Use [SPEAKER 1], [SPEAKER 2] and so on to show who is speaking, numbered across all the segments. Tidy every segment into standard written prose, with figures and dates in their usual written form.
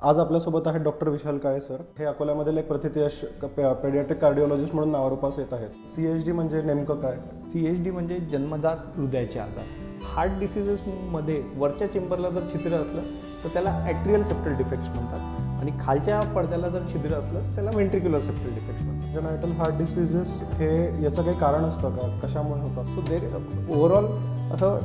[SPEAKER 1] आज आपल्यासोबत आहेत डॉक्टर विशाल काळे सर. हे अकोल्यामधील एक प्रथितयश पेडियाट्रिक कार्डिओलॉजिस्ट म्हणून नावारूपास येत आहेत. CHD म्हणजे नेमकं काय?
[SPEAKER 2] CHD म्हणजे जन्मजात हृदयाचे आजार. हार्ट डिसीजेसमध्ये वरच्या चेंबरला जर छिद्र असलं तर त्याला ॲट्रियल सेप्टल डिफेक्ट्स म्हणतात आणि खालच्या पडद्याला जर छिद्र असलं तर त्याला वेंट्रिक्युलर सेप्टल डिफेक्ट्स म्हणतात.
[SPEAKER 1] कॉन्जनायटल हार्ट डिसीजेस हे याचं काही कारण असतं का? कशामुळे होतं?
[SPEAKER 2] सो देर ओव्हरऑल असं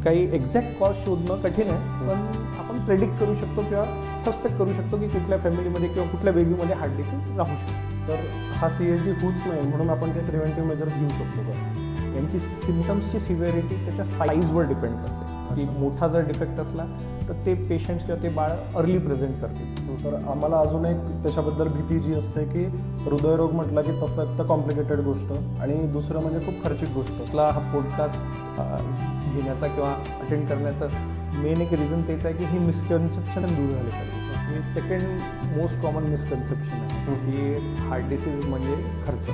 [SPEAKER 2] काही एक्झॅक्ट कॉज शोधणं कठीण आहे, पण आपण प्रेडिक्ट करू शकतो किंवा सस्पेक्ट करू शकतो की कुठल्या फॅमिलीमध्ये किंवा कुठल्या बेबीमध्ये हार्ट डिसीज राहू शकतो.
[SPEAKER 1] तर हा CHD होऊच नाही म्हणून आपण काही प्रिव्हेंटिव्ह मेजर्स घेऊ शकतो का?
[SPEAKER 2] यांची सिम्पटम्सची सिव्हिरिटी त्याच्या साईजवर डिपेंड करते की मोठा जर डिफेक्ट असला तर ते पेशंट्स किंवा ते बाळ अर्ली प्रेझेंट करते.
[SPEAKER 1] तर आम्हाला अजून एक त्याच्याबद्दल भीती जी असते की हृदयरोग म्हटलं की तसं एक तर कॉम्प्लिकेटेड गोष्ट आणि दुसरं म्हणजे खूप खर्चिक गोष्ट.
[SPEAKER 2] आपला हा पॉडकास्ट घेण्याचा किंवा अटेंड करण्याचं मेन एक रिझन तेच आहे की ही मिसकन्सेप्शन दूर झाले पाहिजे. ही सेकंड मोस्ट कॉमन मिसकन्सेप्शन आहे की हार्ट डिसीज म्हणजे खर्च.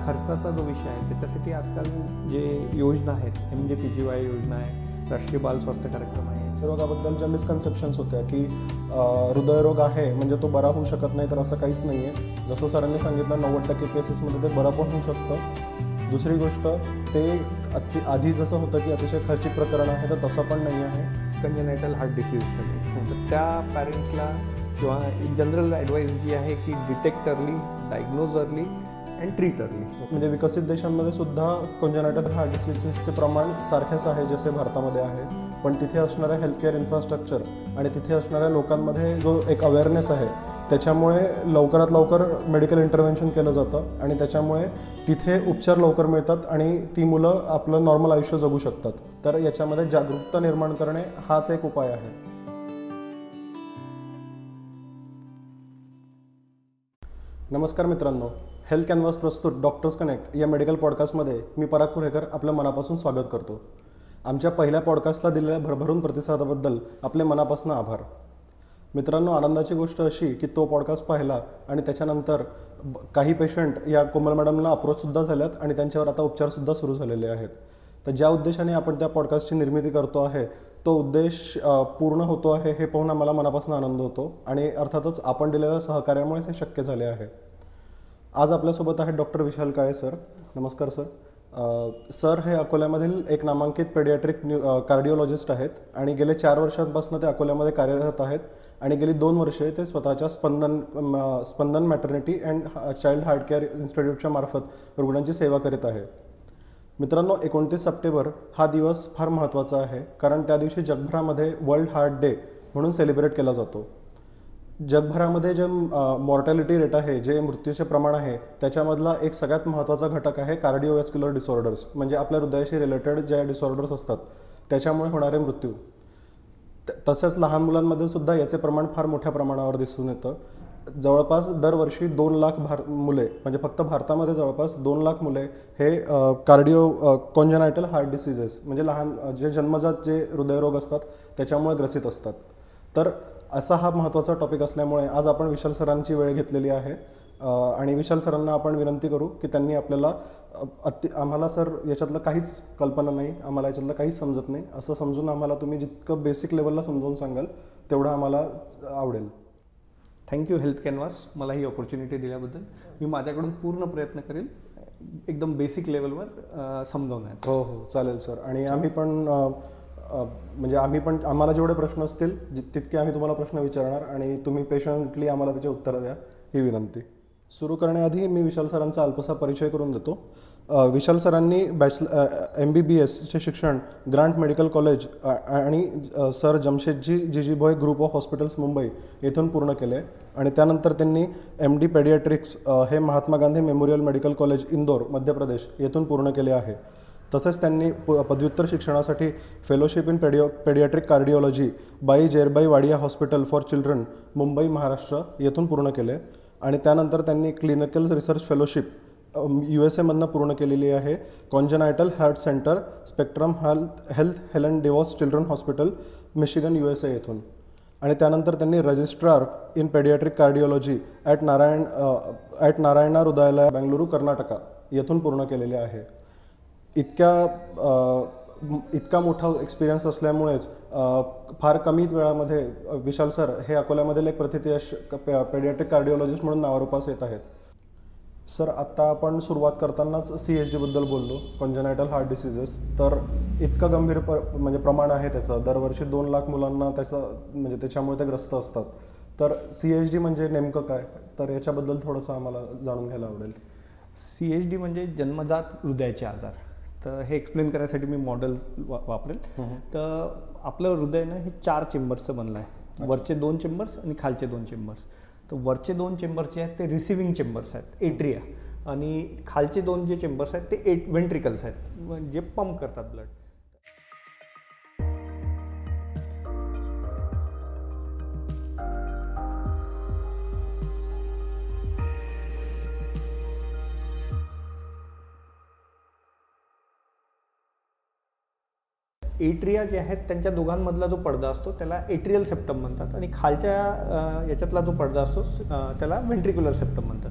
[SPEAKER 2] खर्चाचा जो विषय आहे त्याच्यासाठी आजकाल जे योजना आहेत, MJPGY योजना आहे, राष्ट्रीय बाल स्वास्थ्य कार्यक्रम आहे.
[SPEAKER 1] रोगाबद्दल ज्या मिसकन्सेप्शन्स होत्या की हृदयरोग आहे म्हणजे तो बरा होऊ शकत नाही, तर असं काहीच नाही आहे. जसं सरांनी सांगितलं 90% केसेसमध्ये ते बरं पण होऊ शकतं. दुसरी गोष्ट ते आधी जसं होतं की अतिशय खर्चिक प्रकरण आहे, तर तसं पण नाही आहे
[SPEAKER 2] कंजेनायटल हार्ट डिसीजसाठी. तर त्या पॅरेंट्सला किंवा इन जनरल ॲडवाईस जी आहे की detect early, diagnose early and treat early.
[SPEAKER 1] म्हणजे विकसित देशांमध्ये सुद्धा कॉन्जनायटल हार्ट डिसीजेसचे प्रमाण सारखेच आहे जसे भारतामध्ये आहे, पण तिथे असणाऱ्या हेल्थकेअर इन्फ्रास्ट्रक्चर आणि तिथे असणाऱ्या लोकांमध्ये जो एक अवेअरनेस आहे त्याच्यामुळे लवकरात लवकर मेडिकल इंटरव्हेन्शन केलं जातं आणि त्याच्यामुळे तिथे उपचार लवकर मिळतात आणि ती मुलं आपलं नॉर्मल आयुष्य जगू शकतात. तर याच्यामध्ये जागरूकता निर्माण करणे हाच एक उपाय आहे. नमस्कार मित्रांनो, हेल्थ कॅनव्हास प्रस्तुत डॉक्टर्स कनेक्ट या मेडिकल पॉडकास्टमध्ये मी पराग पुरेकर आपलं मनापासून स्वागत करतो. आमच्या पहिल्या पॉडकास्टला दिलेल्या भरभरून प्रतिसादाबद्दल आपले मनापासून आभार. मित्रांनो, आनंदाची गोष्ट अशी की तो पॉडकास्ट पाहिला आणि त्याच्यानंतर काही पेशंट या कोमल मॅडमला अप्रोचसुद्धा झाल्यात आणि त्यांच्यावर आता उपचारसुद्धा सुरू झालेले आहेत. तर ज्या उद्देशाने आपण त्या पॉडकास्टची निर्मिती करतो आहे तो उद्देश पूर्ण होतो आहे हे पाहून आम्हाला मनापासून आनंद होतो आणि अर्थातच आपण दिलेल्या सहकार्यामुळेच हे शक्य झाले आहे. आज आपल्यासोबत आहेत डॉक्टर विशाल काळे सर. नमस्कार सर. सर हे अकोल्यामधील एक नामांकित पेडियाट्रिक कार्डिओलॉजिस्ट आहेत आणि गेले 4 वर्षांपासून ते अकोल्यामध्ये कार्यरत आहेत आणि गेली 2 वर्षे ते स्वतःच्या Spandan maternity and child heart care इन्स्टिट्यूटच्या मार्फत रुग्णांची सेवा करीत आहे. मित्रांनो, 29 सप्टेंबर हा दिवस फार महत्त्वाचा आहे कारण त्या दिवशी जगभरामध्ये वर्ल्ड हार्ट डे म्हणून सेलिब्रेट केला जातो. जगभरामध्ये जे मॉर्टॅलिटी रेट आहे, जे मृत्यूचे प्रमाण आहे, त्याच्यामधला एक सगळ्यात महत्त्वाचा घटक आहे कार्डिओवॅस्क्युलर डिसऑर्डर्स, म्हणजे आपल्या हृदयाशी रिलेटेड जे डिसऑर्डर्स असतात त्याच्यामुळे होणारे मृत्यू. तसेच लहान मुलांमध्ये सुद्धा याचे प्रमाण फार मोठ्या प्रमाणावर दिसून येतं. जवळपास दरवर्षी 2 लाख मुले, म्हणजे फक्त भारतामध्ये जवळपास 2 लाख मुले हे कॉन्जनायटल हार्ट डिसीजेस म्हणजे लहान जे जन्मजात जे हृदयरोग असतात त्याच्यामुळे ग्रसित असतात. तर असा हा महत्त्वाचा टॉपिक असल्यामुळे आज आपण विशाल सरांची वेळ घेतलेली आहे आणि विशाल सरांना आपण विनंती करू की त्यांनी आपल्याला आम्हाला सर याच्यातलं काहीच कल्पना नाही, आम्हाला याच्यातलं काहीच समजत नाही असं समजून आम्हाला तुम्ही जितकं बेसिक लेवलला समजून सांगाल तेवढं आम्हाला आवडेल.
[SPEAKER 2] थँक्यू हेल्थ कॅनव्हास, मला ही ऑपॉर्च्युनिटी दिल्याबद्दल. मी माझ्याकडून पूर्ण प्रयत्न करेल एकदम बेसिक लेवलवर समजवण्याचा.
[SPEAKER 1] हो हो, चालेल सर. आणि आम्हाला जेवढे प्रश्न असतील तितके आम्ही तुम्हाला प्रश्न विचारणार आणि तुम्ही पेशंटली आम्हाला त्याची उत्तरं द्या ही विनंती. सुरू करण्याआधी मी विशाल सरांचा अल्पसा परिचय करून देतो. विशाल सरांनी MBBSचे शिक्षण ग्रांट मेडिकल कॉलेज आणि sir Jamsetjee Jejeebhoy group of hospitals Mumbai येथून पूर्ण केले आणि त्यानंतर त्यांनी MD पेडियाट्रिक्स हे Mahatma Gandhi memorial medical college Indore Madhya Pradesh येथून पूर्ण केले आहे. तसेच त्यांनी पदव्युत्तर शिक्षणासाठी fellowship in paediatric cardiology Bai Jerbai Wadia hospital for children Mumbai Maharashtra येथून पूर्ण केले आणि त्यानंतर त्यांनी क्लिनिकल रिसर्च फेलोशिप USA पूर्ण केलेली आहे congenital heart centre spectrum health Helen DeVos children hospital Michigan USA येथून. आणि त्यानंतर त्यांनी registrar in paediatric cardiology at Narayana Hrudayalaya Bengaluru Karnataka येथून पूर्ण केलेले आहे. इतक्या इतका मोठा एक्सपिरियन्स असल्यामुळेच फार कमी वेळामध्ये विशाल सर हे अकोल्यामधील एक प्रथितयश पेडियाट्रिक कार्डिओलॉजिस्ट म्हणून नावारूपास येत आहेत. सर, आत्ता आपण सुरुवात करतानाच CHD बद्दल बोललो, कॉन्जेनायटल हार्ट डिसीजेस. तर इतकं गंभीर म्हणजे प्रमाण आहे त्याचं, दरवर्षी 2 लाख मुलांना म्हणजे त्याच्यामुळे ते ग्रस्त असतात. तर CHD म्हणजे नेमकं काय, तर याच्याबद्दल थोडंसं आम्हाला जाणून घ्यायला आवडेल.
[SPEAKER 2] CHD म्हणजे जन्मजात हृदयाचे आजार. तर हे एक्सप्लेन करण्यासाठी मी मॉडेल वापरेल. तर आपलं हृदय ना हे 4 चेंबर्सचं बनलं आहे. वरचे 2 चेंबर्स आणि खालचे 2 चेंबर्स. तर वरचे 2 चेंबर्स जे आहेत ते रिसिव्हिंग चेंबर्स आहेत, एट्रिया, आणि खालचे 2 जे चेंबर्स आहेत ते वेंट्रिकल्स आहेत, जे पंप करतात ब्लड. एट्रिया जे आहेत त्यांच्या दोघांमधला जो पडदा असतो त्याला एट्रियल सेप्टम म्हणतात, आणि खालच्या याच्यातला जो पडदा असतो त्याला व्हेंट्रिक्युलर सेप्टम म्हणतात.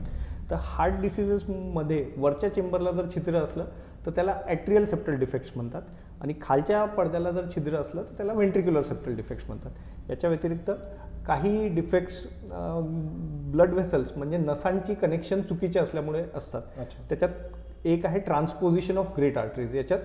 [SPEAKER 2] तर हार्ट डिसिजेसमध्ये वरच्या चेंबरला जर छिद्र असलं तर त्याला ॲट्रियल सेप्टल डिफेक्ट्स म्हणतात, आणि खालच्या पडद्याला जर छिद्र असलं तर त्याला व्हेंट्रिक्युलर सेप्टल डिफेक्ट्स म्हणतात. याच्या व्यतिरिक्त काही डिफेक्ट्स ब्लड व्हेसल्स म्हणजे नसांची कनेक्शन चुकीचे असल्यामुळे असतात. त्याच्यात एक आहे ट्रान्सपोजिशन ऑफ ग्रेट आर्टरीज. याच्यात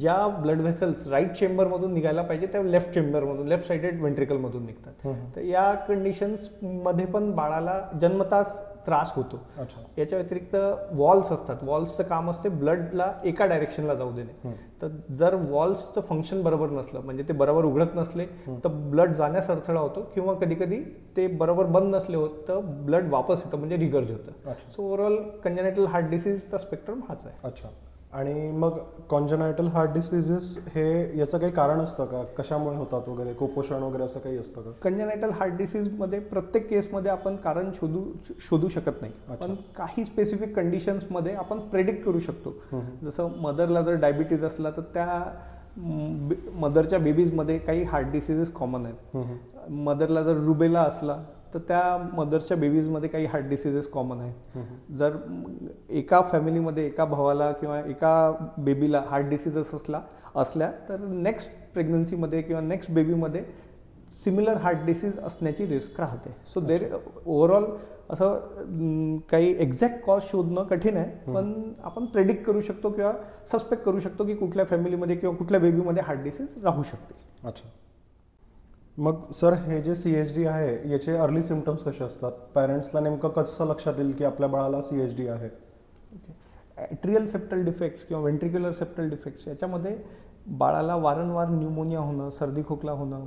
[SPEAKER 2] ज्या ब्लड व्हेसल्स राईट चेंबरमधून निघायला पाहिजे त्या लेफ्ट चेंबरमधून, लेफ्ट साइडेड व्हेंट्रिकलमधून निघतात. तर या कंडिशन्समध्ये पण बाळाला जन्मताच त्रास होतो. याच्या व्यतिरिक्त वॉल्स असतात. वॉल्सचं काम असते ब्लडला एका डायरेक्शनला जाऊ देणे. तर जर वॉल्सचं फंक्शन बरोबर नसलं, म्हणजे ते बरोबर उघडत नसले तर ब्लड जाण्यास अडथळा होतो, किंवा कधी कधी ते बरोबर बंद नसले होत तर ब्लड वापस येतं, म्हणजे रिगर्ज होतं. सो ओव्हरऑल कॉन्जेनायटल हार्ट डिसीजचा स्पेक्ट्रम हाच आहे.
[SPEAKER 1] अच्छा. आणि मग कॉन्जेनायटल हार्ट डिसीजेस हे याचं काही कारण असतं का, कशामुळे होतात वगैरे, कुपोषण वगैरे असं काही असतं का?
[SPEAKER 2] कॉन्जेनायटल हार्ट डिसीजमध्ये प्रत्येक केसमध्ये आपण कारण शोधू शकत नाही, पण काही स्पेसिफिक कंडिशन्समध्ये आपण प्रेडिक्ट करू शकतो. जसं मदरला जर डायबिटीज असला तर त्या मदरच्या बेबीजमध्ये काही हार्ट डिसीजेस कॉमन आहेत. मदरला जर रुबेला असला तर त्या मदरच्या बेबीजमध्ये काही हार्ट डिसीजेस कॉमन आहेत. जर एका फॅमिलीमध्ये एका भावाला किंवा एका बेबीला हार्ट डिसीजेस असल्या तर नेक्स्ट प्रेग्नन्सीमध्ये किंवा नेक्स्ट बेबीमध्ये सिमिलर हार्ट डिसीज असण्याची रिस्क राहते. सो ओव्हरऑल असं काही एक्झॅक्ट कॉज शोधणं कठीण आहे, पण आपण प्रेडिक्ट करू शकतो किंवा सस्पेक्ट करू शकतो की कुठल्या फॅमिलीमध्ये किंवा कुठल्या बेबीमध्ये हार्ट डिसीज राहू शकते.
[SPEAKER 1] अच्छा. मग सर, हे जे CHD आहे याचे अर्ली सिम्पटम्स कसे असतात? पॅरेंट्सला नेमकं कसं लक्षात येईल की आपल्या बाळाला CHD आहे?
[SPEAKER 2] ॲट्रियल सेप्टल डिफेक्ट्स किंवा व्हेंट्रिक्युलर सेप्टल डिफेक्ट्स याच्यामध्ये बाळाला वारंवार न्यूमोनिया होणं, सर्दी खोकला होणं,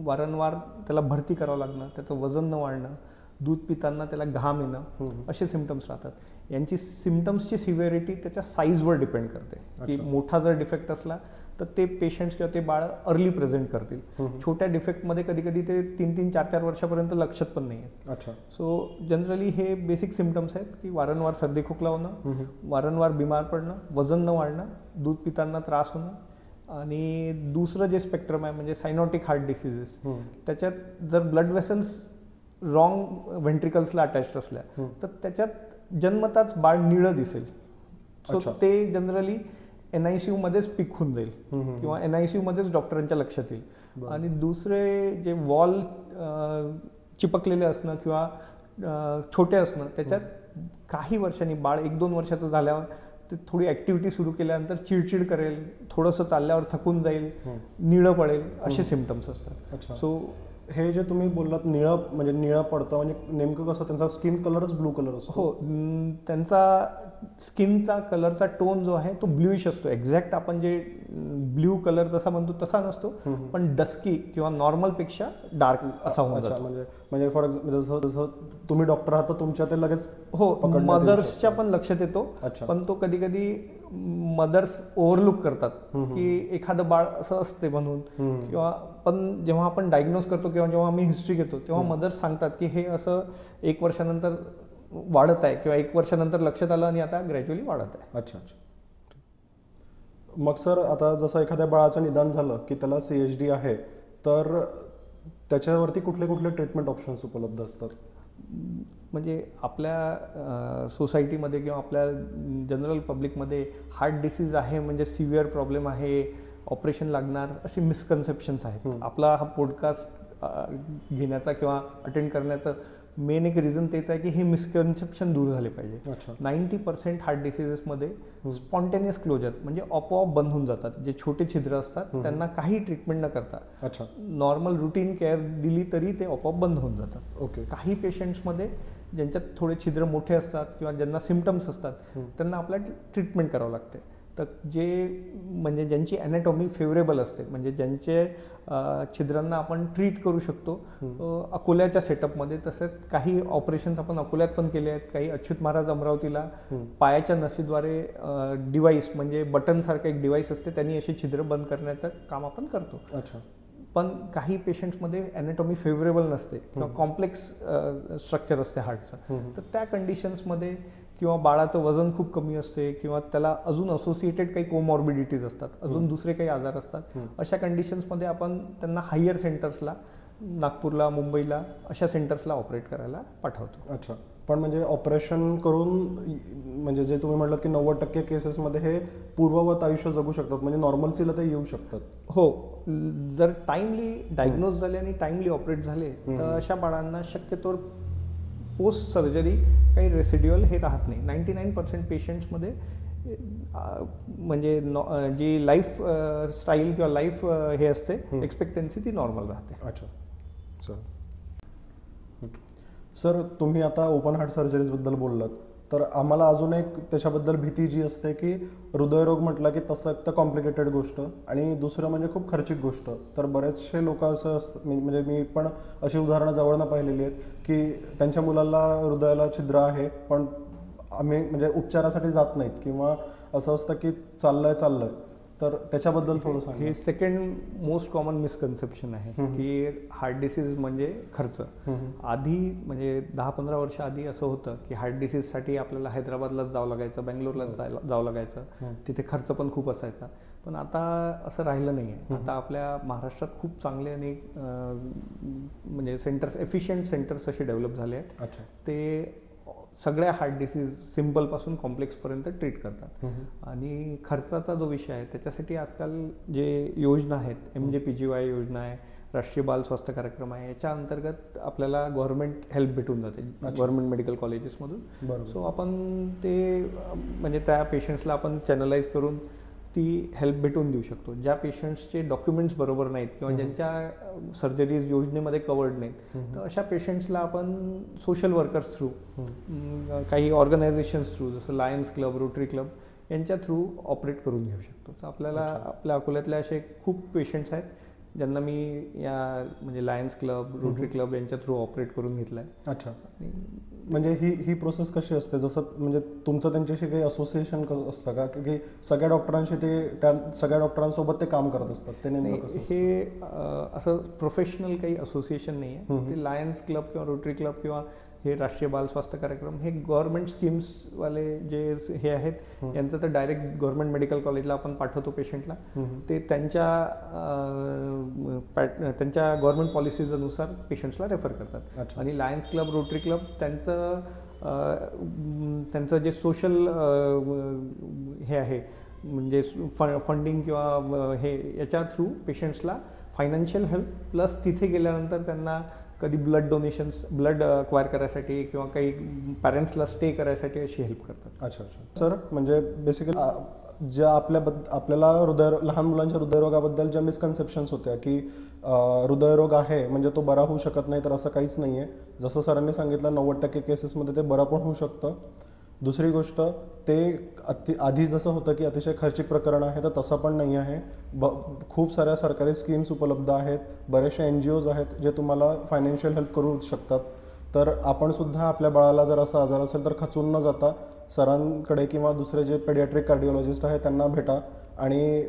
[SPEAKER 2] वारंवार त्याला भरती करावं लागणं, त्याचं वजन न वाढणं, दूध पिताना त्याला घाम येणं, असे सिम्पटम्स राहतात. यांची सिम्पटम्सची सिव्हिरिटी त्याच्या साईजवर डिपेंड करते, की मोठा जर डिफेक्ट असला तर ते पेशंट्स किंवा ते बाळ अर्ली प्रेझेंट करतील. छोट्या डिफेक्टमध्ये कधी कधी ते 3-3, 4-4 वर्षापर्यंत लक्षात पण नाही आहे.
[SPEAKER 1] अच्छा.
[SPEAKER 2] सो जनरली हे बेसिक सिम्पटम्स आहेत की वारंवार सर्दी खोकला होणं, वारंवार बिमार पडणं, वजन न वाढणं, दूध पिताना त्रास होणं, आणि दुसरं जे स्पेक्ट्रम आहे म्हणजे सायनोटिक हार्ट डिसीजेस. त्याच्यात जर ब्लड व्हेसल्स रॉंग व्हेंट्रिकल्सला अटॅच्ड असल्या तर त्याच्यात जन्मताच बाळ निळं दिसेल. सो ते जनरली NICU मध्येच पिक होऊन जाईल किंवा NICU मध्येच डॉक्टरांच्या लक्षात येईल. आणि दुसरे जे वॉल चिपकलेले असणं किंवा छोटे असणं, त्याच्यात काही वर्षांनी बाळ 1-2 वर्षाचं झाल्यावर ते थोडी ॲक्टिव्हिटी सुरू केल्यानंतर चिडचिड करेल, थोडंसं चालल्यावर थकून जाईल, निळं पडेल, असे सिम्पटम्स असतात. सो
[SPEAKER 1] हे जे तुम्ही बोललात निळं पडतं, म्हणजे नेमकं कसं? त्यांचा स्किन कलरच ब्लू कलर असतो?
[SPEAKER 2] हो, त्यांचा स्किनचा कलरचा टोन जो आहे तो ब्ल्यूइश असतो. एक्झॅक्ट आपण जे ब्ल्यू कलर जसा म्हणतो तसा नसतो, पण डस्की किंवा नॉर्मलपेक्षा डार्क असा होऊन जातो.
[SPEAKER 1] म्हणजे फॉर एक्झाम्पल जसं तुम्ही डॉक्टर आहात तर तुमच्या ते लगेच
[SPEAKER 2] मदर्सच्या पण लक्षात येतो, पण तो कधी कधी मदर्स ओव्हरलुक करतात की एखादं बाळ असं असते म्हणून, किंवा पण जेव्हा आपण डायग्नोज करतो किंवा जेव्हा आम्ही हिस्ट्री घेतो तेव्हा मदर्स सांगतात की हे असं 1 वर्षानंतर वाढत आहे किंवा 1 वर्षानंतर लक्षात आलं आणि आता ग्रॅज्युअली वाढत आहे.
[SPEAKER 1] अच्छा. मग सर, आता जसं एखाद्या बाळाचं निदान झालं की त्याला CHD आहे, तर त्याच्यावरती कुठले कुठले ट्रीटमेंट ऑप्शन्स उपलब्ध असतात?
[SPEAKER 2] म्हणजे आपल्या सोसायटीमध्ये किंवा आपल्या जनरल पब्लिकमध्ये हार्ट डिसीज आहे म्हणजे सिव्हिअर प्रॉब्लेम आहे, ऑपरेशन लागणार, असे मिसकन्सेप्शन्स आहेत. आपला हा पॉडकास्ट घेण्याचा किंवा अटेंड करण्याचं मेन एक रिझन तेच आहे की हे मिसकन्सेप्शन दूर झाले पाहिजे. 90% हार्ट डिसीजेसमध्ये स्पॉन्टेनियस क्लोजर म्हणजे आपोआप बंद होऊन जातात. जे छोटे छिद्र असतात त्यांना काही ट्रीटमेंट न करता नॉर्मल रुटीन केअर दिली तरी ते आपोआप बंद होऊन जातात. काही पेशंट्समध्ये ज्यांच्यात थोडे छिद्र मोठे असतात किंवा ज्यांना सिम्पटम्स असतात त्यांना आपल्याला ट्रीटमेंट करावं लागते. तर जे म्हणजे ज्यांची ॲनाटॉमी फेवरेबल असते, म्हणजे ज्यांचे छिद्रांना आपण ट्रीट करू शकतो अकोल्याच्या सेटअपमध्ये. तसंच काही ऑपरेशन्स आपण अकोल्यात पण केले आहेत. काही अच्युत महाराज अमरावतीला पायाच्या नसेद्वारे डिव्हाइस म्हणजे बटनसारखं एक डिव्हाइस असते, त्यांनी अशी छिद्र बंद करण्याचं काम आपण करतो. पण काही पेशंट्समध्ये ॲनाटॉमी फेवरेबल नसते किंवा कॉम्प्लेक्स स्ट्रक्चर असते हार्टचं. तर त्या कंडिशन्समध्ये किंवा बाळाचं वजन खूप कमी असते किंवा त्याला अजून असोसिएटेड काही कोमॉर्बिडिटीज असतात, अजून दुसरे काही आजार असतात, अशा कंडिशन्समध्ये आपण त्यांना हायर सेंटर्सला, नागपूरला, मुंबईला अशा सेंटर्सला ऑपरेट करायला पाठवतो.
[SPEAKER 1] पण म्हणजे ऑपरेशन करून म्हणजे जे तुम्ही म्हटलं की 90% केसेसमध्ये हे पूर्ववत आयुष्य जगू शकतात, म्हणजे नॉर्मल्सीला ते येऊ शकतात.
[SPEAKER 2] हो, जर टाइमली डायग्नोज झाले आणि टाइमली ऑपरेट झाले तर अशा बाळांना शक्यतोवर पोस्ट सर्जरी काही रेसिड्युअल हे राहत नाही. 99% पेशंट्समध्ये म्हणजे जी लाईफ स्टाईल किंवा लाईफ हे असते एक्सपेक्टन्सी ती नॉर्मल राहते.
[SPEAKER 1] सर, तुम्ही आता ओपन हार्ट सर्जरीजबद्दल बोललात, तर आम्हाला अजून एक त्याच्याबद्दल भीती जी असते की हृदयरोग म्हटलं की तसं एक तर कॉम्प्लिकेटेड गोष्ट आणि दुसरं म्हणजे खूप खर्चिक गोष्ट. तर बरेचसे लोक असं असतं, म्हणजे मी पण अशी उदाहरणं जवळनं पाहिलेली आहेत की त्यांच्या मुलाला हृदयाला छिद्र आहे पण आम्ही म्हणजे उपचारासाठी जात नाहीत किंवा असं असतं की चाललंय. तर त्याच्याबद्दल थोडं सांगा.
[SPEAKER 2] हे सेकंड मोस्ट कॉमन मिसकन्सेप्शन आहे की हार्ट डिसीज म्हणजे खर्च. आधी म्हणजे 10-15 वर्ष आधी असं होतं की हार्ट डिसीजसाठी आपल्याला हैदराबादलाच जावं लागायचं, बेंगलोरलाच जावं लागायचं, तिथे खर्च पण खूप असायचा. पण आता असं राहिलं नाही आहे. आता आपल्या महाराष्ट्रात खूप चांगले आणि म्हणजे सेंटर्स, एफिशियंट सेंटर्स असे डेव्हलप झाले आहेत. ते सगळ्या हार्ट डिसीज सिम्पलपासून कॉम्प्लेक्सपर्यंत ट्रीट करतात. आणि खर्चाचा जो विषय आहे त्याच्यासाठी आजकाल जे योजना आहेत, MJPGY योजना आहे, राष्ट्रीय बाल स्वास्थ्य कार्यक्रम आहे, याच्या अंतर्गत आपल्याला गव्हर्नमेंट हेल्प भेटून जाते गव्हर्नमेंट मेडिकल कॉलेजेसमधून. सो आपण ते म्हणजे त्या पेशंट्सला आपण चॅनलाइज करून ती हेल्प भेटून देऊ शकतो. ज्या पेशंट्सचे डॉक्युमेंट्स बरोबर नाहीत किंवा ज्यांच्या सर्जरीज योजनेमध्ये कवर्ड नाहीत, तर अशा पेशंट्सला आपण सोशल वर्कर्स थ्रू, काही ऑर्गनायझेशन्स थ्रू, जसं लायन्स क्लब, रोटरी क्लब यांच्या थ्रू ऑपरेट करून घेऊ शकतो. तर आपल्याला आपल्या अकोल्यातले असे खूप पेशंट्स आहेत ज्यांना मी या म्हणजे लायन्स क्लब, रोटरी क्लब यांच्या थ्रू ऑपरेट करून घेतलं आहे.
[SPEAKER 1] म्हणजे ही प्रोसेस कशी असते? जसं म्हणजे तुमचं त्यांच्याशी काही असोसिएशन असतं का की सगळ्या डॉक्टरांशी त्या सगळ्या डॉक्टरांसोबत ते काम करत असतात? ते
[SPEAKER 2] हे असं प्रोफेशनल काही असोसिएशन नाही आहे. ते लायन्स क्लब किंवा रोटरी क्लब किंवा हे राष्ट्रीय बाल स्वास्थ्य कार्यक्रम हे गव्हर्नमेंट स्कीम्सवाले जे हे आहेत यांचं तर डायरेक्ट गव्हर्नमेंट मेडिकल कॉलेजला आपण पाठवतो पेशंटला. ते त्यांच्या गव्हर्नमेंट पॉलिसीजनुसार पेशंट्सला रेफर करतात. आणि लायन्स क्लब, रोटरी क्लब त्यांचं जे सोशल हे आहे म्हणजे फंडिंग किंवा हे याच्या थ्रू पेशंट्सला फायनान्शियल हेल्प प्लस तिथे गेल्यानंतर त्यांना कधी ब्लड डोनेशन्स, ब्लड अक्वायर करायसाठी किंवा काही पॅरेंट्सला स्टे करायसाठी अशी हेल्प करतात.
[SPEAKER 1] सर, म्हणजे बेसिकली ज्या आपल्याला लहान मुलांच्या हृदयरोगाबद्दल ज्या मिसकन्सेप्शन्स होत्या की हृदयरोग आहे म्हणजे तो बरा होऊ शकत नाही, तर असं काहीच नाही आहे. जसं सरांनी सांगितलं 90% केसेसमध्ये ते बरं पण होऊ शकतं. दुसरी गोष्ट, ते आधी जसं होतं की अतिशय खर्चिक प्रकरण आहे, तर तसं पण नाही आहे. खूप साऱ्या सरकारी स्कीम्स उपलब्ध आहेत, बरेचसे NGOज आहेत जे तुम्हाला फायनान्शियल हेल्प करू शकतात. तर आपण सुद्धा आपल्या बाळाला जर असा आजार असेल तर खचून न जाता सरांकडे किंवा दुसरे जे पेडियाट्रिक कार्डिओलॉजिस्ट आहेत त्यांना भेटा आणि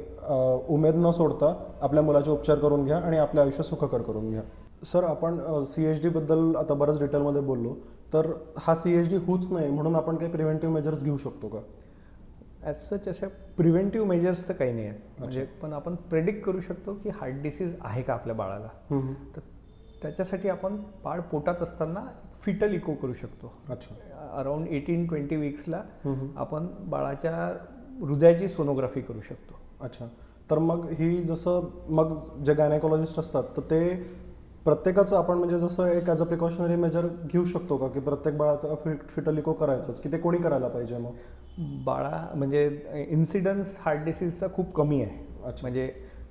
[SPEAKER 1] उमेद न सोडता आपल्या मुलाचे उपचार करून घ्या आणि आपले आयुष्य सुखकर करून घ्या. सर, आपण CHD बद्दल आता बरंच डिटेलमध्ये बोललो, तर हा CHD होऊच नाही म्हणून आपण काही प्रिव्हेंटिव्ह मेजर्स घेऊ शकतो का?
[SPEAKER 2] ॲज सच अशा प्रिव्हेंटिव्ह मेजर्स तर काही नाही आहेत, म्हणजे पण आपण प्रेडिक्ट करू शकतो की हार्ट डिसीज आहे का आपल्या बाळाला. तर त्याच्यासाठी आपण बाळ पोटात असताना फिटल इको करू शकतो.
[SPEAKER 1] अच्छा.
[SPEAKER 2] अराउंड 18-20 वीक्सला आपण बाळाच्या हृदयाची सोनोग्राफी करू शकतो.
[SPEAKER 1] अच्छा. तर मग ही जसं मग जे गायनेकॉलॉजिस्ट असतात तर ते प्रत्येकाचं आपण म्हणजे जसं एक ॲज अ प्रिकॉशनरी मेजर घेऊ शकतो का की प्रत्येक बाळाचा फिटल इको करायचंच की ते कोणी करायला पाहिजे मग?
[SPEAKER 2] बाळा म्हणजे इन्सिडन्स हार्ट डिसीजचा खूप कमी आहे.
[SPEAKER 1] अच्छा.
[SPEAKER 2] म्हणजे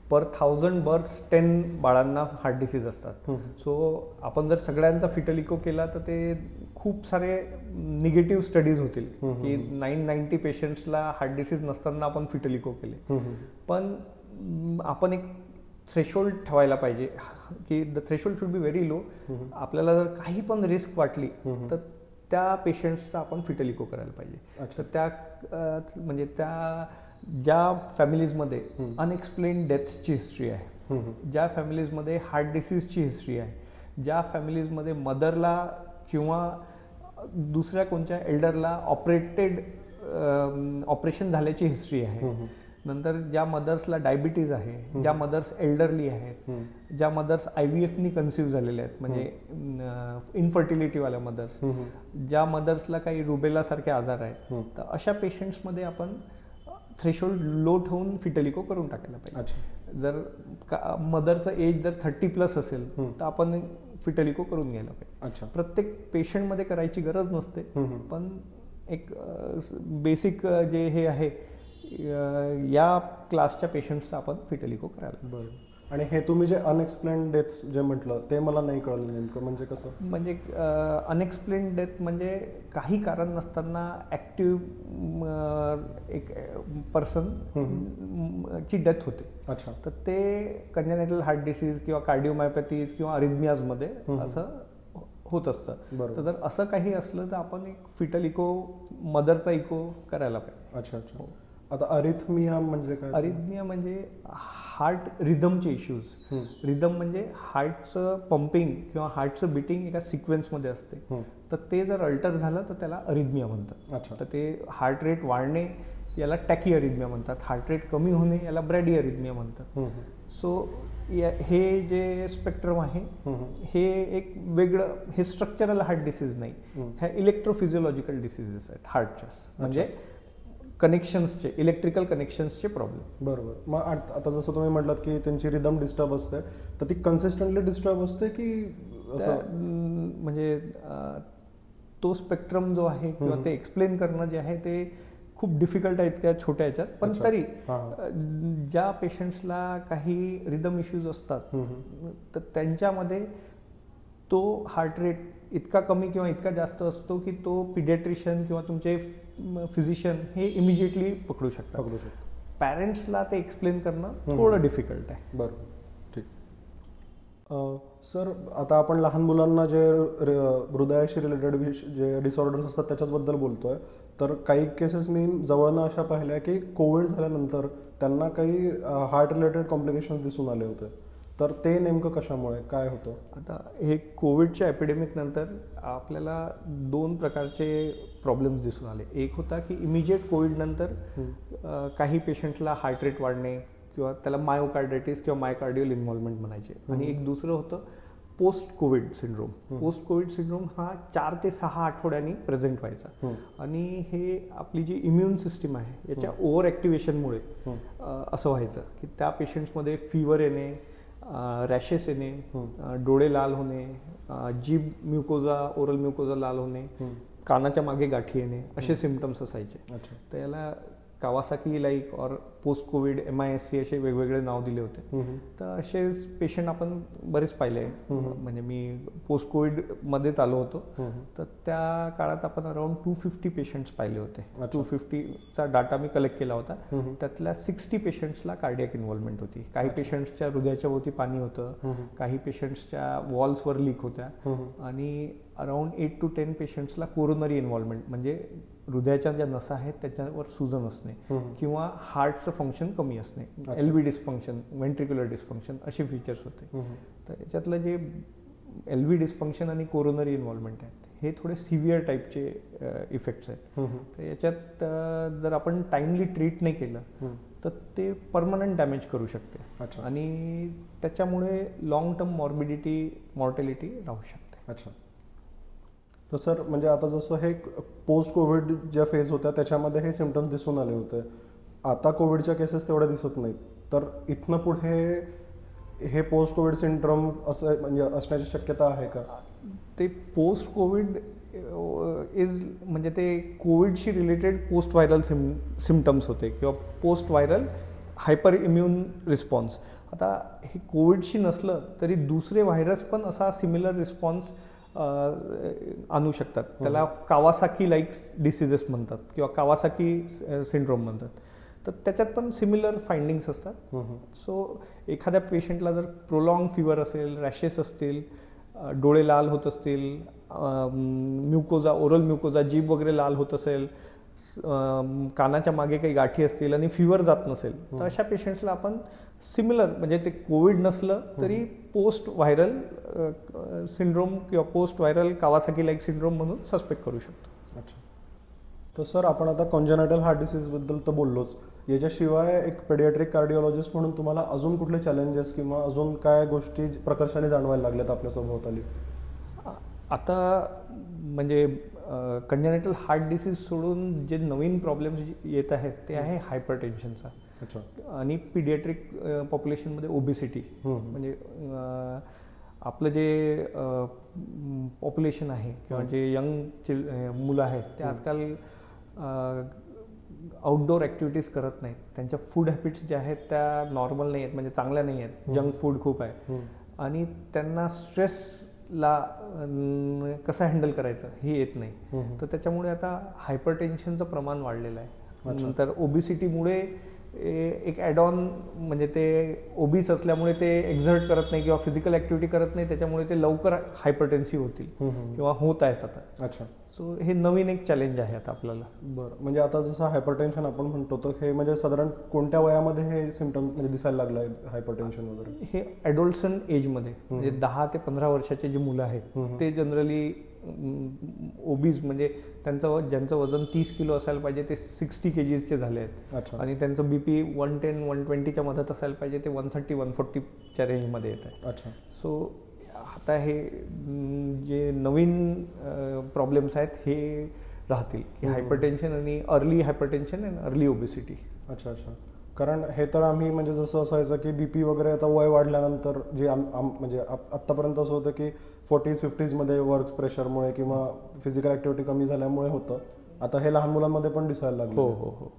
[SPEAKER 2] पर 1000 बर्थ्स 10 बाळांना हार्ट डिसीज असतात. सो आपण जर सगळ्यांचा फिटल इको केला तर ते खूप सारे निगेटिव्ह स्टडीज होतील की 990 पेशंट्सला हार्ट डिसीज नसताना आपण फिटल इको केले. पण आपण एक थ्रेशोल्ड ठेवायला पाहिजे की the threshold should be very low. आपल्याला जर काही पण रिस्क वाटली तर त्या पेशंट्सचा आपण फिटल इको करायला पाहिजे. तर त्या म्हणजे त्या ज्या फॅमिलीजमध्ये अनएक्सप्लेन डेथ्सची हिस्ट्री आहे, ज्या फॅमिलीजमध्ये हार्ट डिसीजची हिस्ट्री आहे, ज्या फॅमिलीजमध्ये मदरला किंवा दुसऱ्या कोणत्या एल्डरला ऑपरेशन झाल्याची हिस्ट्री आहे, नंतर ज्या मदर्सला डायबिटीज आहे, ज्या मदर्स एल्डरली आहेत, ज्या मदर्स IVFनी कन्सिव्ह झालेल्या आहेत म्हणजे इनफर्टिलिटीवाल्या मदर्स, ज्या मदर्सला काही रुबेलासारखे आजार आहेत, तर अशा पेशंट्समध्ये आपण थ्रेशोल्ड लो ठेवून फिटल इको करून टाकायला पाहिजे. जर मदरचं एज जर 30+ असेल तर आपण फिटल इको करून घ्यायला पाहिजे. प्रत्येक पेशंटमध्ये करायची गरज नसते, पण एक बेसिक जे हे आहे या क्लासच्या पेशंट्सचा आपण फिटल इको करायला.
[SPEAKER 1] बरं. आणि हे तुम्ही जे अनएक्सप्लेन डेथ्स जे म्हटलं ते मला नाही कळलं नेमकं म्हणजे कसं?
[SPEAKER 2] म्हणजे अनएक्सप्लेन डेथ म्हणजे काही कारण नसताना ॲक्टिव्ह एक पर्सन ची डेथ होते.
[SPEAKER 1] अच्छा.
[SPEAKER 2] तर ते कंजेनिटल हार्ट डिसीज किंवा कार्डिओमायोपॅथीज किंवा अरिथमियाजमध्ये असं होत असतं. तर जर असं काही असलं तर आपण एक फिटल इको मदरचा इको करायला पाहिजे.
[SPEAKER 1] अच्छा अच्छा. आता अरिथमिया म्हणजे काय?
[SPEAKER 2] अरिथमिया म्हणजे हार्ट रिदमचे इश्यूज. रिदम म्हणजे हार्टचं पंपिंग किंवा हार्टचं बिटिंग एका सिक्वेन्समध्ये असते, तर ते जर अल्टर झालं तर त्याला अरिथमिया म्हणतात. तर ते हार्ट रेट वाढणे याला टॅकी अरिथमिया म्हणतात, हार्ट रेट कमी होणे याला ब्रॅडी अरिथमिया म्हणतात. सो हे जे स्पेक्ट्रम आहे हे एक वेगळं, हे स्ट्रक्चरल हार्ट डिसीज नाही, ह्या इलेक्ट्रोफिजिओलॉजिकल डिसीजेस आहेत हार्टच्या. म्हणजे कनेक्शन्सचे, इलेक्ट्रिकल कनेक्शन्सचे प्रॉब्लेम.
[SPEAKER 1] बरोबर. मग आता जसं तुम्ही म्हटलात की त्यांची रिदम डिस्टर्ब असते, तर ती कन्सिस्टंटली डिस्टर्ब असते की असं?
[SPEAKER 2] म्हणजे तो स्पेक्ट्रम जो आहे किंवा ते एक्सप्लेन करणं जे आहे ते खूप डिफिकल्ट आहे इतक्या छोट्या ह्याच्यात. पण तरी ज्या पेशंट्सला काही रिदम इश्यूज असतात तर त्यांच्यामध्ये तो हार्ट रेट इतका कमी किंवा इतका जास्त असतो की तो पिडियाट्रिशियन किंवा तुमचे फिजिशियन हे इमिजिएटली पकडू शकतात. पॅरेंट्सला ते एक्सप्लेन करणं थोडं डिफिकल्ट आहे.
[SPEAKER 1] बरं, ठीक. सर, आता आपण लहान मुलांना जे हृदयाशी रिलेटेड जे डिसऑर्डर्स असतात त्याच्याबद्दल बोलतोय, तर काही केसेस मी जवळनं अशा पाहिल्या की कोविड झाल्यानंतर त्यांना काही हार्ट रिलेटेड कॉम्प्लिकेशन्स दिसून आले होते. तर ते नेमकं कशामुळे, काय होतं?
[SPEAKER 2] आता हे कोविडच्या एपिडेमिक नंतर आपल्याला 2 प्रकारचे प्रॉब्लेम्स दिसून आले. एक होता की इमिजिएट कोविडनंतर काही पेशंट्सला हार्ट रेट वाढणे किंवा त्याला मायोकार्डायटिस किंवा मायोकार्डियल इन्व्हॉल्वमेंट म्हणायचे. आणि एक दुसरं होतं post Covid syndrome. Post Covid syndrome हा 4 ते 6 आठवड्यांनी प्रेझेंट व्हायचा. आणि हे आपली जी इम्युन सिस्टीम आहे याच्या ओव्हर ॲक्टिव्हेशनमुळे असं व्हायचं की त्या पेशंट्समध्ये फीवर येणे, रॅशेस येणे, डोळे लाल होणे, जीभ म्युकोजा, ओरल म्युकोजा लाल होणे, कानाच्या मागे गाठी येणे, असे सिम्पटम्स असायचे. तर याला कावासाकी लाईक और पोस्ट कोविड MISC असे वेगवेगळे नाव दिले होते. तर असे पेशंट आपण बरेच पाहिले. म्हणजे मी पोस्ट कोविडमध्येच आलो होतो, तर त्या काळात आपण अराउंड 250 पेशंट्स पाहिले होते. 250चा डाटा मी कलेक्ट केला होता. त्यातल्या 60 पेशंट्सला कार्डियक इन्व्हॉल्वमेंट होती. काही पेशंट्सच्या हृदयाच्या भोवती पाणी होतं, काही पेशंट्सच्या वॉल्सवर लीक होत्या, आणि अराउंड 8 to 10 पेशंट्सला कोरोनरी इन्व्हॉल्वमेंट म्हणजे हृदयाच्या ज्या नसा आहेत त्याच्यावर सुजन असणे किंवा हार्टचं फंक्शन कमी असणे, LV डिस्फंक्शन, व्हेंट्रिक्युलर डिस्फंक्शन असे फीचर्स होते. तर याच्यातलं जे LV डिस्फंक्शन आणि कोरोनरी इन्व्हॉल्वमेंट आहेत हे थोडे सिव्हिअर टाईपचे इफेक्ट्स आहेत. तर याच्यात जर आपण टाइमली ट्रीट नाही केलं तर ते परमनंट डॅमेज करू शकते आणि त्याच्यामुळे लॉंग टर्म मॉर्बिडिटी, मॉर्टॅलिटी राहू शकते.
[SPEAKER 1] अच्छा. तर सर म्हणजे आता जसं हे पोस्ट कोविड ज्या फेज होत्या त्याच्यामध्ये हे सिम्पटम्स दिसून आले होते, आता कोविडच्या केसेस तेवढ्या दिसत नाहीत, तर इथनं पुढे हे पोस्ट कोविड सिंड्रोम असं म्हणजे असण्याची शक्यता आहे का?
[SPEAKER 2] ते पोस्ट कोविड म्हणजे ते कोविडशी रिलेटेड पोस्ट व्हायरल सिम्पटम्स होते किंवा post viral hyper immune response. आता हे कोविडशी नसलं तरी दुसरे व्हायरस पण असा सिमिलर रिस्पॉन्स आणू शकतात. त्याला कावासाकी लाईक डिसिजेस म्हणतात किंवा कावासाकी सिंड्रोम म्हणतात. तर त्याच्यात पण सिमिलर फाइंडिंग्स असतात. सो एखाद्या पेशंटला जर प्रोलॉंग फिवर असेल, रॅशेस असतील, डोळे लाल होत असतील, म्युकोजा ओरल म्युकोजा जीभ वगैरे लाल होत असेल, कानाच्या मागे काही गाठी असतील आणि फिवर जात नसेल, तर अशा पेशंट्सला आपण सिमिलर म्हणजे ते कोविड नसलं तरी पोस्ट व्हायरल सिंड्रोम किंवा post viral Kawasaki like syndrome म्हणून सस्पेक्ट करू शकतो.
[SPEAKER 1] अच्छा. तर सर आपण आता कॉन्जेनायटल हार्ट डिसीजबद्दल तर बोललोच, याच्याशिवाय एक पेडियाट्रिक कार्डिओलॉजिस्ट म्हणून तुम्हाला अजून कुठले चॅलेंजेस किंवा अजून काय गोष्टी प्रकर्षाने जाणवायला लागल्यात आपल्या सभोवताली?
[SPEAKER 2] आता म्हणजे कॉन्जेनायटल हार्ट डिसीज सोडून जे नवीन प्रॉब्लेम्स येत आहेत ते आहे हायपरटेन्शनचा.
[SPEAKER 1] अच्छा.
[SPEAKER 2] आणि पिडियाट्रिक पॉप्युलेशनमध्ये ओबेसिटी. म्हणजे आपलं जे पॉप्युलेशन आहे किंवा जे यंग मुलं आहेत ते आजकाल आउटडोअर ॲक्टिव्हिटीज करत नाहीत. त्यांच्या फूड हॅबिट्स ज्या आहेत त्या नॉर्मल नाही आहेत, म्हणजे चांगल्या नाही आहेत. जंक फूड खूप आहे आणि त्यांना स्ट्रेसला कसं हँडल करायचं हे येत नाही. तर त्याच्यामुळे आता हायपरटेन्शनचं प्रमाण वाढलेलं आहे. नंतर ओबिसिटीमुळे एक ॲड ऑन म्हणजे ते ओबीस असल्यामुळे ते एक्झर्ट करत नाही किंवा फिजिकल ॲक्टिव्हिटी करत नाही, त्याच्यामुळे ते लवकर हायपरटेन्सिव्ह होतील किंवा होत आहेत आता.
[SPEAKER 1] अच्छा.
[SPEAKER 2] सो हे नवीन एक चॅलेंज आहे आता आपल्याला.
[SPEAKER 1] बरं. म्हणजे आता जसं हायपरटेन्शन आपण म्हणतो तर हे म्हणजे साधारण कोणत्या वयामध्ये हे सिम्पटम म्हणजे दिसायला लागलं आहे हायपरटेन्शन वगैरे?
[SPEAKER 2] हे ॲडोल्टसन एजमध्ये म्हणजे 10 ते 15 वर्षाचे जे मुलं आहेत ते जनरली ओबीज म्हणजे ज्यांचं वजन 30 किलो असायला पाहिजे ते 60 kgsचे झाले आहेत. आणि त्यांचं बीपी 110-120च्या मध्यात असायला पाहिजे ते 130-140च्या रेंजमध्ये येत आहे.
[SPEAKER 1] अच्छा.
[SPEAKER 2] सो आता हे जे नवीन प्रॉब्लेम्स आहेत हे राहतील की हायपरटेन्शन आणि अर्ली हायपरटेन्शन आणि अर्ली ओबेसिटी.
[SPEAKER 1] अच्छा अच्छा. कारण हे तर आम्ही म्हणजे जसं असायचं की बीपी वगैरे आता वय वाढल्यानंतर जे म्हणजे आत्तापर्यंत असं होतं की 40s-50sमध्ये वर्क प्रेशरमुळे किंवा फिजिकल ॲक्टिव्हिटी कमी झाल्यामुळे होतं. आता हे लहान मुलांमध्ये पण दिसायला लागलं.
[SPEAKER 2] हो हो हो.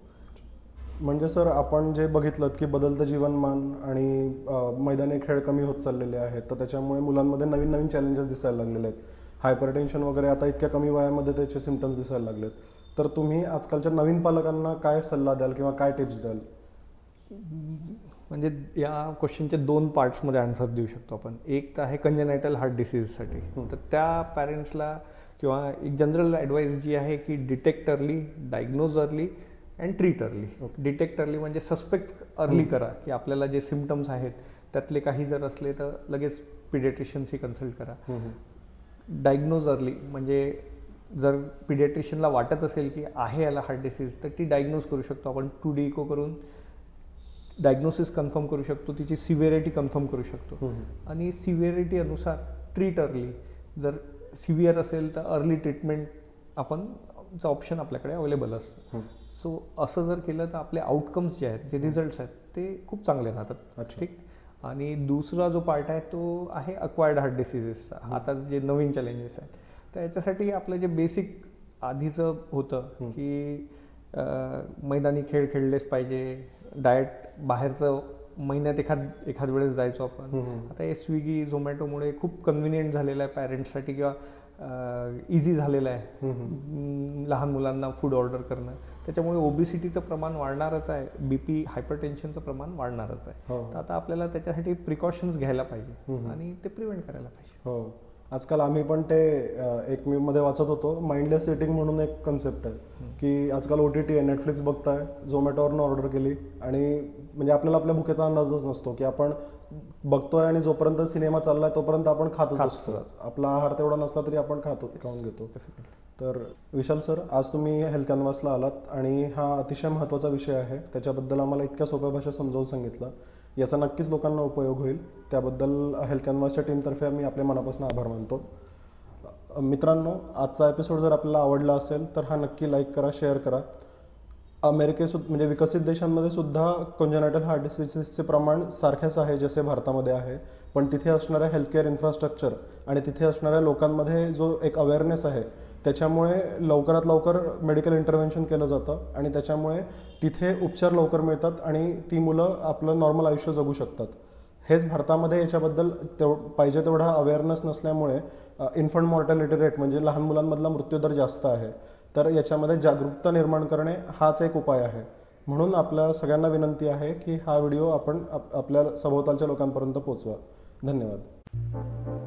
[SPEAKER 1] म्हणजे सर आपण जे बघितलं की बदलतं जीवनमान आणि मैदानी खेळ कमी होत चाललेले आहेत, तर त्याच्यामुळे मुलांमध्ये नवीन नवीन चॅलेंजेस दिसायला लागलेले आहेत. हायपरटेन्शन वगैरे आता इतक्या कमी वयामध्ये त्याचे सिम्पटम्स दिसायला लागलेत. तर तुम्ही आजकालच्या नवीन पालकांना काय सल्ला द्याल किंवा काय टिप्स द्याल?
[SPEAKER 2] म्हणजे या क्वेश्चनचे 2 पार्ट्समध्ये आन्सर देऊ शकतो आपण. एक तर आहे कॉन्जेनायटल हार्ट डिसीजसाठी, तर त्या पॅरेंट्सला किंवा एक जनरल ॲडवाईस जी आहे की detect early, diagnose early and treat early. Detect early म्हणजे सस्पेक्ट अर्ली करा की आपल्याला जे सिम्पटम्स आहेत त्यातले काही जर असले तर लगेच पिडियाट्रिशियनशी कन्सल्ट करा. डायग्नोज अर्ली म्हणजे जर पिडियाट्रिशियनला वाटत असेल की आहे याला हार्ट डिसीज तर ती डायग्नोज करू शकतो आपण. 2D इको करून डायग्नोसिस कन्फर्म करू शकतो, तिची सिव्हिअरिटी कन्फर्म करू शकतो आणि सिव्हिअरिटी अनुसार ट्रीट अर्ली. जर सिव्हिअर असेल तर अर्ली ट्रीटमेंट चा ऑप्शन आपल्याकडे अवेलेबल असतं. सो असं जर केलं तर आपले आउटकम्स जे आहेत, जे रिझल्ट्स आहेत ते खूप चांगले राहतात. ठीक. आणि दुसरा जो पार्ट आहे तो आहे अक्वायर्ड हार्ट डिसीजेसचा. आता जे नवीन चॅलेंजेस आहेत तर याच्यासाठी आपलं जे बेसिक आधीचं होतं की मैदानी खेळ खेळलेच पाहिजे, डाएट बाहेरचं महिन्यात एखाद वेळेस जायचो आपण. आता हे स्विगी झोमॅटोमुळे खूप कन्व्हिनियंट झालेलं आहे पॅरेंट्ससाठी किंवा इझी झालेलं आहे लहान मुलांना फूड ऑर्डर करणं. त्याच्यामुळे ओबेसिटीचं प्रमाण वाढणारच आहे, बीपी हायपरटेन्शनचं प्रमाण वाढणारच आहे. तर आता आपल्याला त्याच्यासाठी प्रिकॉशन्स घ्यायला पाहिजे आणि ते प्रिव्हेंट करायला पाहिजे.
[SPEAKER 1] हो. आजकाल आम्ही पण ते एक मध्ये वाचत होतो, माइंडलेस ईटिंग म्हणून एक कन्सेप्ट आहे की आजकाल OTT आहे, नेटफ्लिक्स बघताय, झोमॅटोवरनं ऑर्डर केली आणि म्हणजे आपल्याला आपल्या भुकेचा अंदाजच नसतो की आपण बघतोय आणि जोपर्यंत सिनेमा चाललाय तोपर्यंत आपण खातच असतो. आपला आहार तेवढा नसला तरी आपण खाऊन घेतो. तर विशाल सर, आज तुम्ही हेल्थ कॅनव्हासला आलात आणि हा अतिशय महत्त्वाचा विषय आहे. त्याच्याबद्दल आम्हाला इतक्या सोप्या भाषेत समजावून सांगितलं. याचा नक्कीच लोकांना उपयोग होईल. त्याबद्दल हेल्थ कॅनव्हासच्या टीमतर्फे मी आपल्या मनापासून आभार मानतो. मित्रांनो, आजचा एपिसोड जर आपल्याला आवडला असेल तर हा नक्की लाईक करा, शेअर करा. म्हणजे विकसित देशांमध्ये सुद्धा कॉन्जेनायटल हार्ट डिसीजेसचे प्रमाण सारखेच आहे जसे भारतामध्ये आहे, पण तिथे असणाऱ्या हेल्थकेअर इन्फ्रास्ट्रक्चर आणि तिथे असणाऱ्या लोकांमध्ये जो एक अवेअरनेस आहे त्याच्यामुळे लवकरात लवकर मेडिकल इंटरव्हेन्शन केलं जातं आणि त्याच्यामुळे तिथे उपचार लवकर मिळतात आणि ती मुलं आपलं नॉर्मल आयुष्य जगू शकतात. हेच भारतामध्ये याच्याबद्दल पाहिजे तेवढा अवेअरनेस नसल्यामुळे इन्फंट मॉर्टॅलिटी रेट म्हणजे लहान मुलांमधला मृत्यूदर जास्त आहे. तर याच्यामध्ये जागरूकता निर्माण करणे हाच एक उपाय आहे. म्हणून आपल्या सगळ्यांना विनंती आहे की हा व्हिडिओ आपण आपल्या सभोवतालच्या लोकांपर्यंत पोहोचवा. धन्यवाद.